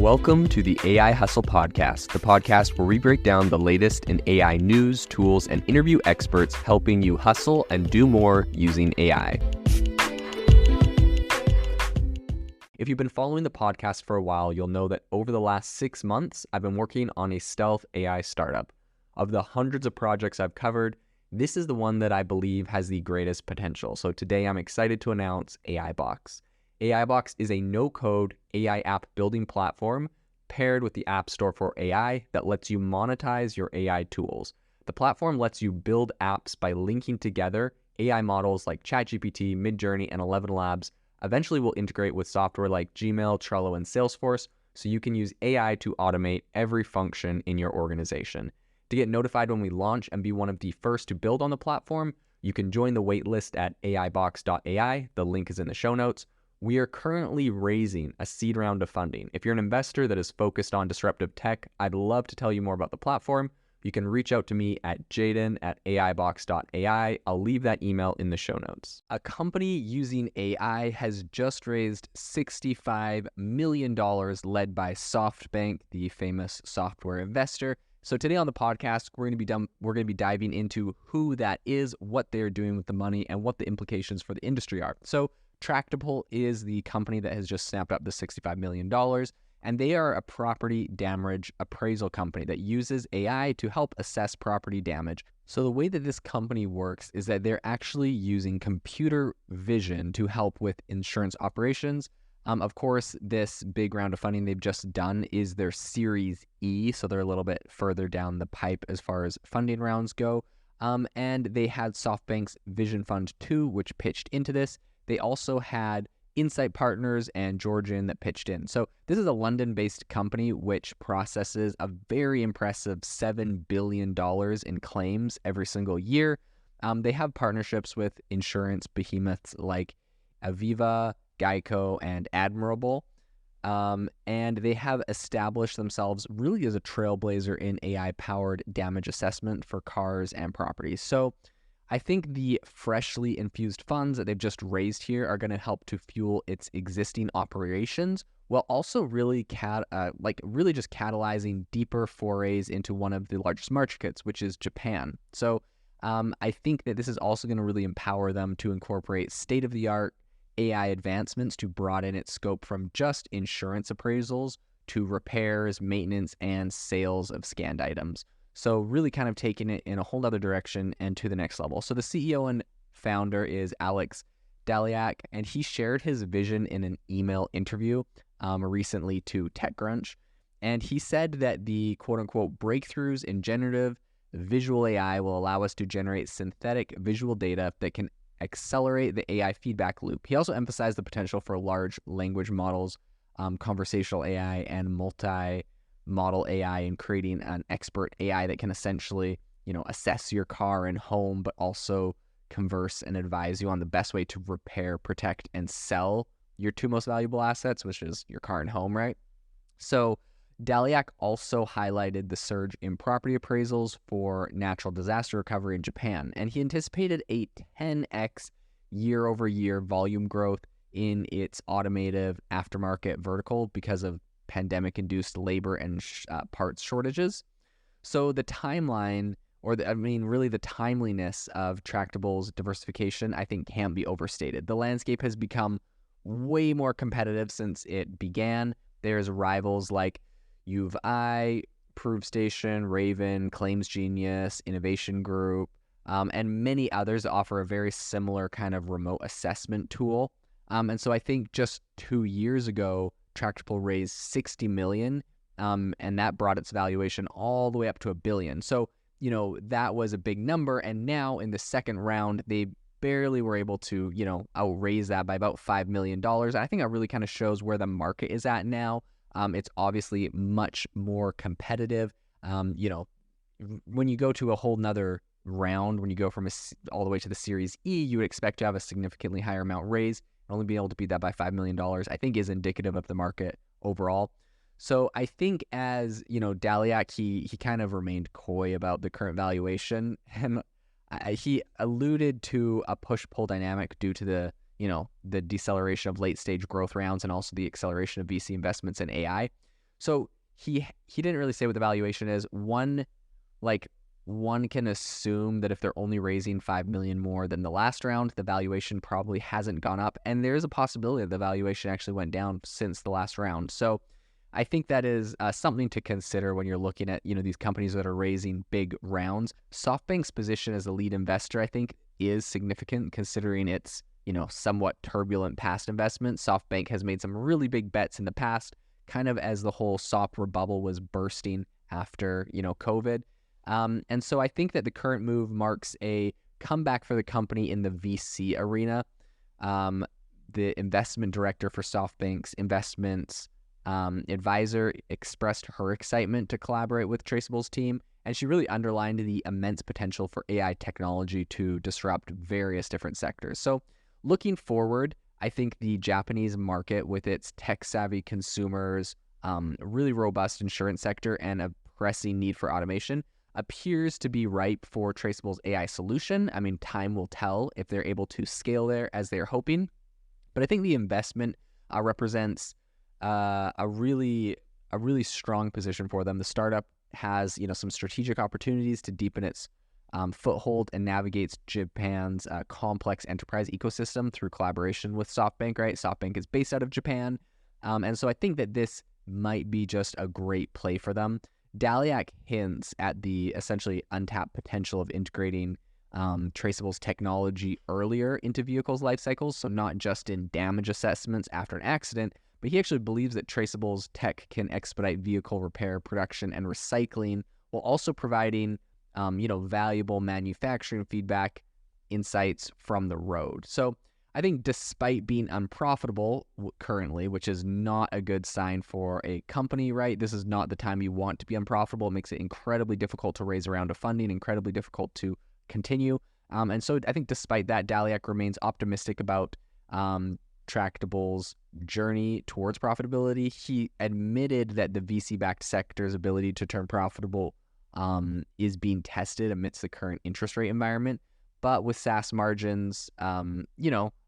Welcome to the AI Hustle Podcast, the podcast where we break down the latest in AI news, tools, and interview experts helping you hustle and do more using AI. If you've been following the podcast for a while, you'll know that over the last 6 months, I've been working on a stealth AI startup. Of the hundreds of projects I've covered, this is the one that I believe has the greatest potential. So today I'm excited to announce AIBox. AIBox is a no-code AI app building platform paired with the App Store for AI that lets you monetize your AI tools. The platform lets you build apps by linking together AI models like ChatGPT, Midjourney, and 11 Labs. Eventually will integrate with software like Gmail, Trello, and Salesforce, so you can use AI to automate every function in your organization. To get notified when we launch and be one of the first to build on the platform, you can join the waitlist at aibox.ai. The link is in the show notes. We are currently raising a seed round of funding. If you're an investor that is focused on disruptive tech, I'd love to tell you more about the platform. You can reach out to me at jaden@aibox.ai. I'll leave that email in the show notes. A company using AI has just raised $65 million led by SoftBank, the famous software investor. So today on the podcast, we're going to be diving into who that is, what they're doing with the money, and what the implications for the industry are. So Tractable is the company that has just snapped up the $65 million, and they are a property damage appraisal company that uses AI to help assess property damage. So the way that this company works is that they're actually using computer vision to help with insurance operations. Of course, this big round of funding they've just done is their Series E, so they're a little bit further down the pipe as far as funding rounds go. And they had SoftBank's Vision Fund 2, which pitched into this. They also had Insight Partners and Georgian that pitched in. So this is a London-based company which processes a very impressive $7 billion in claims every single year. They have partnerships with insurance behemoths like Aviva, Geico, and Admirable. And they have established themselves really as a trailblazer in AI-powered damage assessment for cars and properties. So I think the freshly infused funds that they've just raised here are going to help to fuel its existing operations, while also really just catalyzing deeper forays into one of the largest markets, which is Japan. So I think that this is also going to really empower them to incorporate state-of-the-art AI advancements to broaden its scope from just insurance appraisals to repairs, maintenance, and sales of scanned items. So really kind of taking it in a whole other direction and to the next level. So the CEO and founder is Alex Daliak, and he shared his vision in an email interview recently to TechCrunch. And he said that the quote-unquote breakthroughs in generative visual AI will allow us to generate synthetic visual data that can accelerate the AI feedback loop. He also emphasized the potential for large language models, conversational AI, and multi-model AI, and creating an expert AI that can essentially, assess your car and home, but also converse and advise you on the best way to repair, protect, and sell your two most valuable assets, which is your car and home, right? So Daliak also highlighted the surge in property appraisals for natural disaster recovery in Japan, and he anticipated a 10x year-over-year volume growth in its automotive aftermarket vertical because of pandemic-induced labor and parts shortages. So the timeline, really the timeliness of Tractable's diversification, I think can't be overstated. The landscape has become way more competitive since it began. There's rivals like UVI, ProveStation, Raven, Claims Genius, Innovation Group, and many others offer a very similar kind of remote assessment tool. And so I think just 2 years ago, Tractable raised $60 million, and that brought its valuation all the way up to $1 billion. So, that was a big number. And now in the second round, they barely were able to, outraise that by about $5 million. And I think that really kind of shows where the market is at now. It's obviously much more competitive. When you go to a whole nother round, when you go from all the way to the Series E, you would expect to have a significantly higher amount raised. Only being able to beat that by $5 million, I think is indicative of the market overall. So I think as, Daliak, he kind of remained coy about the current valuation, and he alluded to a push-pull dynamic due to the the deceleration of late-stage growth rounds and also the acceleration of VC investments in AI. So he didn't really say what the valuation is. One can assume that if they're only raising $5 million more than the last round, the valuation probably hasn't gone up. And there is a possibility that the valuation actually went down since the last round. So I think that is something to consider when you're looking at, these companies that are raising big rounds. SoftBank's position as a lead investor, I think, is significant considering its, somewhat turbulent past investments. SoftBank has made some really big bets in the past, kind of as the whole software bubble was bursting after, COVID. And so I think that the current move marks a comeback for the company in the VC arena. The investment director for SoftBank's investments advisor expressed her excitement to collaborate with Tractable's team, and she really underlined the immense potential for AI technology to disrupt various different sectors. So looking forward, I think the Japanese market with its tech-savvy consumers, really robust insurance sector, and a pressing need for automation appears to be ripe for Tractable's AI solution. I mean, time will tell if they're able to scale there as they're hoping. But I think the investment represents a really strong position for them. The startup has some strategic opportunities to deepen its foothold and navigates Japan's complex enterprise ecosystem through collaboration with SoftBank. Right, SoftBank is based out of Japan, and so I think that this might be just a great play for them. Daliak hints at the essentially untapped potential of integrating Tractable's technology earlier into vehicles' life cycles, so not just in damage assessments after an accident, but he actually believes that Tractable's tech can expedite vehicle repair, production, and recycling, while also providing, valuable manufacturing feedback insights from the road. So I think despite being unprofitable currently, which is not a good sign for a company, right? This is not the time you want to be unprofitable. It makes it incredibly difficult to raise a round of funding, incredibly difficult to continue. And so I think despite that, Daliak remains optimistic about Tractable's journey towards profitability. He admitted that the VC-backed sector's ability to turn profitable is being tested amidst the current interest rate environment. But with SaaS margins,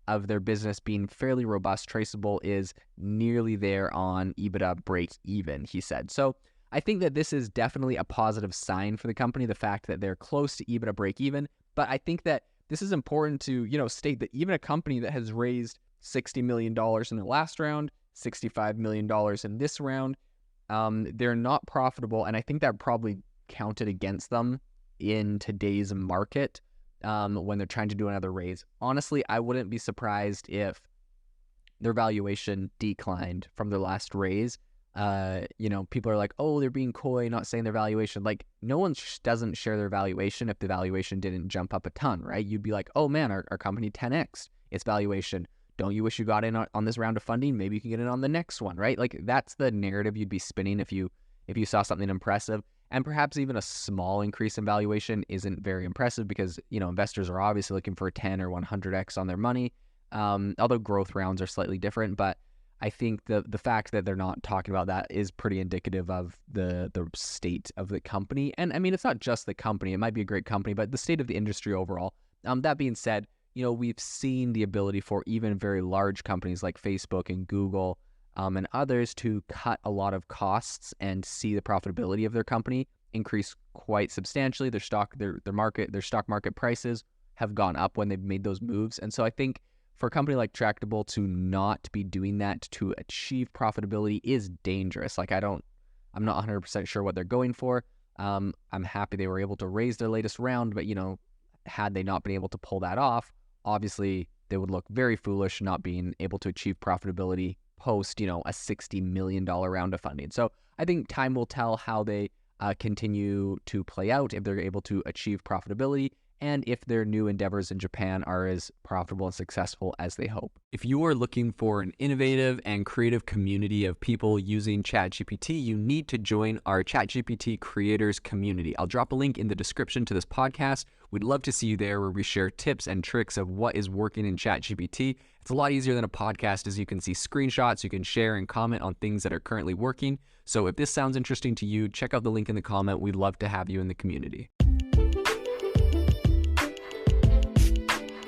of their business being fairly robust, Tractable is nearly there on EBITDA break even, he said. So I think that this is definitely a positive sign for the company, the fact that they're close to EBITDA break even. But I think that this is important to, state that even a company that has raised $60 million in the last round, $65 million in this round, they're not profitable. And I think that probably counted against them in today's market. When they're trying to do another raise. Honestly, I wouldn't be surprised if their valuation declined from their last raise. People are like, oh, they're being coy, not saying their valuation. Like, no one doesn't share their valuation if the valuation didn't jump up a ton, right? You'd be like, oh man, our company 10x its valuation. Don't you wish you got in on this round of funding? Maybe you can get in on the next one, right? Like, that's the narrative you'd be spinning if you saw something impressive. And perhaps even a small increase in valuation isn't very impressive because, investors are obviously looking for 10 or 100x on their money, although growth rounds are slightly different. But I think the fact that they're not talking about that is pretty indicative of the state of the company. And I mean, it's not just the company. It might be a great company, but the state of the industry overall. That being said, we've seen the ability for even very large companies like Facebook and Google and others to cut a lot of costs and see the profitability of their company increase quite substantially. Their stock market prices have gone up when they've made those moves. And so I think for a company like Tractable to not be doing that to achieve profitability is dangerous. Like, I'm not 100% sure what they're going for. I'm happy they were able to raise their latest round, but had they not been able to pull that off, obviously they would look very foolish not being able to achieve profitability post, a $60 million round of funding. So I think time will tell how they continue to play out, if they're able to achieve profitability, and if their new endeavors in Japan are as profitable and successful as they hope. If you are looking for an innovative and creative community of people using ChatGPT, you need to join our ChatGPT creators community. I'll drop a link in the description to this podcast. We'd love to see you there, where we share tips and tricks of what is working in ChatGPT. It's a lot easier than a podcast, as you can see screenshots, you can share and comment on things that are currently working. So if this sounds interesting to you, check out the link in the comment. We'd love to have you in the community.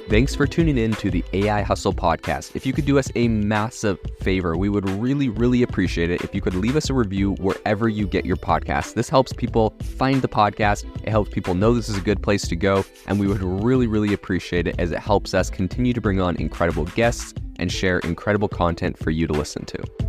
Thanks for tuning in to the AI Hustle podcast. If you could do us a massive favor, we would really, really appreciate it if you could leave us a review wherever you get your podcast. This helps people find the podcast. It helps people know this is a good place to go. And we would really, really appreciate it as it helps us continue to bring on incredible guests and share incredible content for you to listen to.